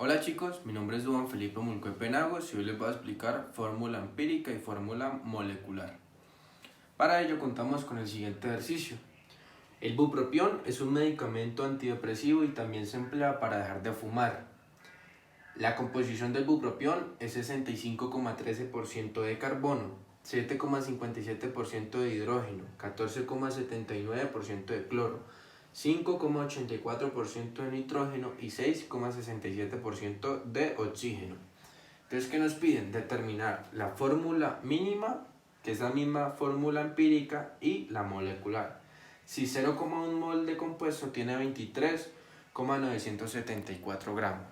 Hola chicos, mi nombre es Duan Felipe Mulcoe Penagos y hoy les voy a explicar fórmula empírica y fórmula molecular. Para ello contamos con el siguiente ejercicio. El bupropión es un medicamento antidepresivo y también se emplea para dejar de fumar. La composición del bupropión es 65,13% de carbono, 7,57% de hidrógeno, 14,79% de cloro, 5,84% de nitrógeno y 6,67% de oxígeno. Entonces, ¿qué nos piden? Determinar la fórmula mínima, que es la misma fórmula empírica, y la molecular. Si 0,1 mol de compuesto tiene 23,974 gramos.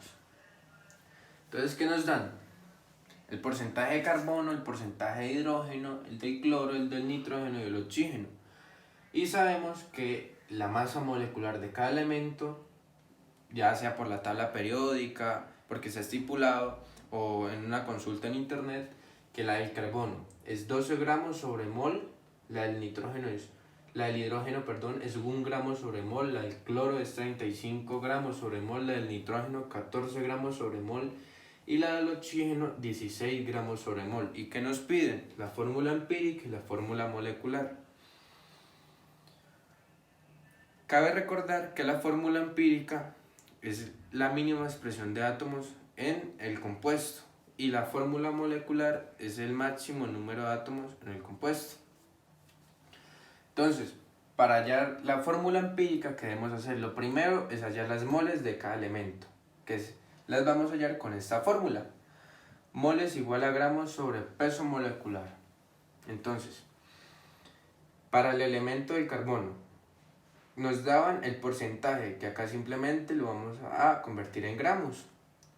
Entonces, ¿qué nos dan? El porcentaje de carbono, el porcentaje de hidrógeno, el del cloro, el del nitrógeno y el oxígeno. Y sabemos que la masa molecular de cada elemento, ya sea por la tabla periódica, porque se ha estipulado, o en una consulta en internet, que la del carbono es 12 gramos sobre mol, la del hidrógeno es 1 gramo sobre mol, la del cloro es 35 gramos sobre mol, la del nitrógeno 14 gramos sobre mol y la del oxígeno 16 gramos sobre mol. ¿Y qué nos piden? La fórmula empírica y la fórmula molecular. Cabe recordar que la fórmula empírica es la mínima expresión de átomos en el compuesto y la fórmula molecular es el máximo número de átomos en el compuesto. Entonces, para hallar la fórmula empírica, ¿qué debemos hacer? Lo primero es hallar las moles de cada elemento, las vamos a hallar con esta fórmula. Moles igual a gramos sobre peso molecular. Entonces, para el elemento del carbono, nos daban el porcentaje, que acá simplemente lo vamos a convertir en gramos.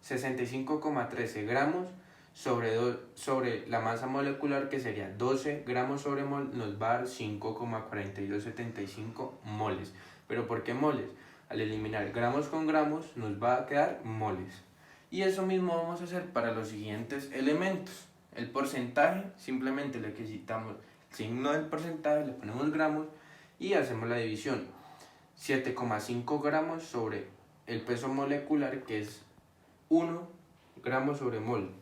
65,13 gramos sobre la masa molecular, que sería 12 gramos sobre mol, nos va a dar 5,4275 moles. ¿Pero por qué moles? Al eliminar gramos con gramos nos va a quedar moles. Y eso mismo vamos a hacer para los siguientes elementos. El porcentaje, simplemente le quitamos el signo del porcentaje, le ponemos gramos y hacemos la división. 7,5 gramos sobre el peso molecular, que es 1 gramo sobre mol.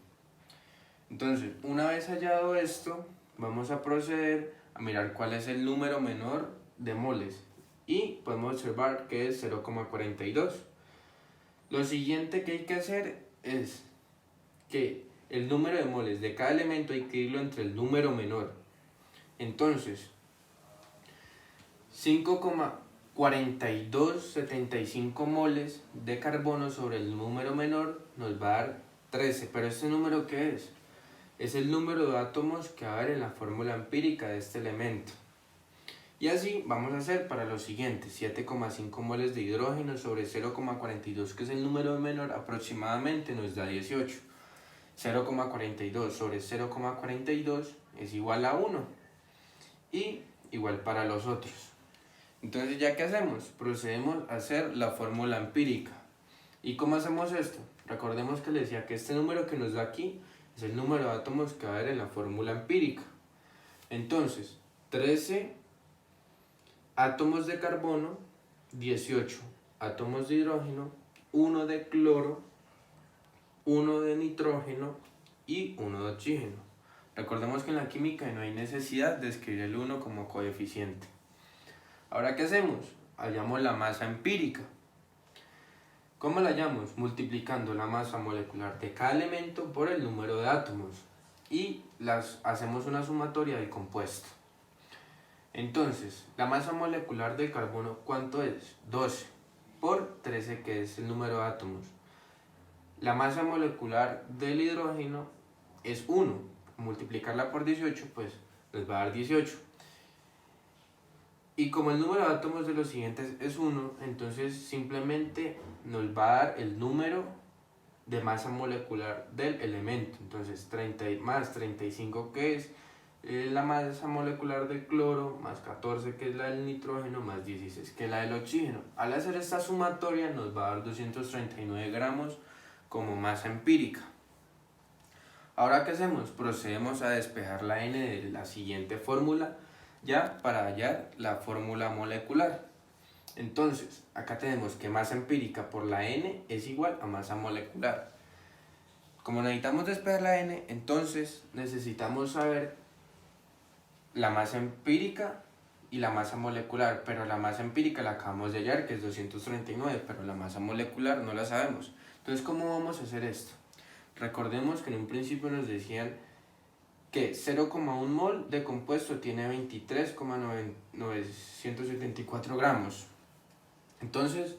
Entonces, una vez hallado esto, vamos a proceder a mirar cuál es el número menor de moles y podemos observar que es 0,42. Lo siguiente que hay que hacer es que el número de moles de cada elemento hay que irlo entre el número menor. Entonces, 5,4275 moles de carbono sobre el número menor nos va a dar 13. ¿Pero este número qué es? Es el número de átomos que va a haber en la fórmula empírica de este elemento. Y así vamos a hacer para los siguientes. 7,5 moles de hidrógeno sobre 0,42, que es el número menor, aproximadamente nos da 18. 0,42 sobre 0,42 es igual a 1. Y igual para los otros. Entonces, ¿ya qué hacemos? Procedemos a hacer la fórmula empírica. ¿Y cómo hacemos esto? Recordemos que les decía que este número que nos da aquí es el número de átomos que va a haber en la fórmula empírica. Entonces, 13 átomos de carbono, 18 átomos de hidrógeno, 1 de cloro, 1 de nitrógeno y 1 de oxígeno. Recordemos que en la química no hay necesidad de escribir el 1 como coeficiente. Ahora, ¿qué hacemos? Hallamos la masa empírica. ¿Cómo la hallamos? Multiplicando la masa molecular de cada elemento por el número de átomos y hacemos una sumatoria del compuesto. Entonces, la masa molecular del carbono, ¿cuánto es? 12 por 13, que es el número de átomos. La masa molecular del hidrógeno es 1. Multiplicarla por 18, pues nos va a dar 18. Y como el número de átomos de los siguientes es 1, entonces simplemente nos va a dar el número de masa molecular del elemento. Entonces 30 más 35, que es la masa molecular del cloro, más 14, que es la del nitrógeno, más 16, que es la del oxígeno. Al hacer esta sumatoria nos va a dar 239 gramos como masa empírica. Ahora, ¿qué hacemos? Procedemos a despejar la N de la siguiente fórmula, ya para hallar la fórmula molecular. Entonces, acá tenemos que masa empírica por la N es igual a masa molecular. Como necesitamos despejar la N, entonces necesitamos saber la masa empírica y la masa molecular, pero la masa empírica la acabamos de hallar, que es 239, pero la masa molecular no la sabemos. Entonces, ¿cómo vamos a hacer esto? Recordemos que en un principio nos decían que 0,1 mol de compuesto tiene 23,974 gramos. Entonces,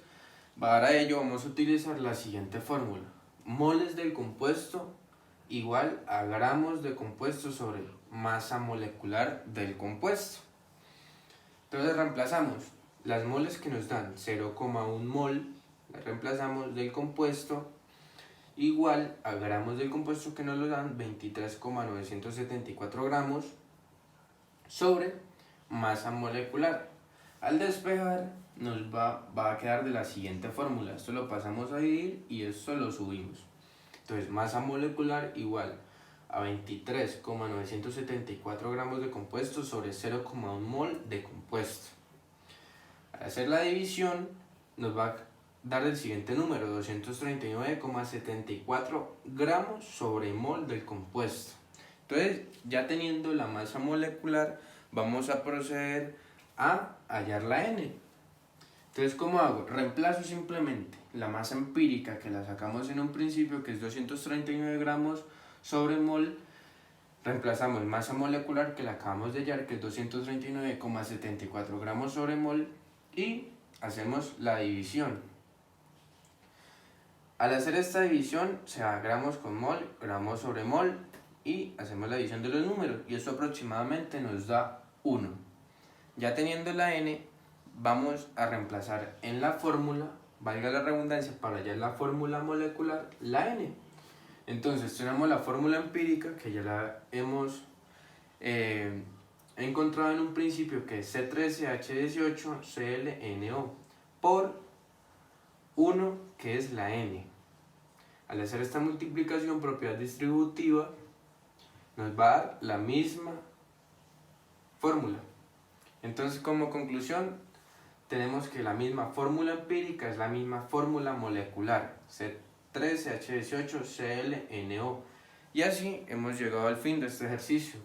para ello vamos a utilizar la siguiente fórmula. Moles del compuesto igual a gramos de compuesto sobre masa molecular del compuesto. Entonces reemplazamos las moles que nos dan 0,1 mol, las reemplazamos del compuesto igual a gramos del compuesto que nos lo dan 23,974 gramos sobre masa molecular. Al despejar nos va a quedar de la siguiente fórmula. Esto lo pasamos a dividir y esto lo subimos. Entonces masa molecular igual a 23,974 gramos de compuesto sobre 0,1 mol de compuesto. Al hacer la división nos va a dar el siguiente número, 239,74 gramos sobre mol del compuesto. Entonces, ya teniendo la masa molecular, vamos a proceder a hallar la N. Entonces, ¿cómo hago? Reemplazo simplemente la masa empírica que la sacamos en un principio, que es 239 gramos sobre mol. Reemplazamos masa molecular que la acabamos de hallar, que es 239,74 gramos sobre mol, y hacemos la división. Al hacer esta división se da gramos con mol, gramos sobre mol, y hacemos la división de los números, y esto aproximadamente nos da 1. Ya teniendo la N, vamos a reemplazar en la fórmula, valga la redundancia, para hallar la fórmula molecular, la N. Entonces tenemos la fórmula empírica, que ya la hemos encontrado en un principio, que es C13H18ClNO, por 1, que es la N. Al hacer esta multiplicación propiedad distributiva, nos va a dar la misma fórmula. Entonces, como conclusión, tenemos que la misma fórmula empírica es la misma fórmula molecular, C13H18ClNO. Y así hemos llegado al fin de este ejercicio,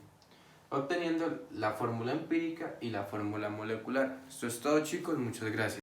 obteniendo la fórmula empírica y la fórmula molecular. Esto es todo, chicos, muchas gracias.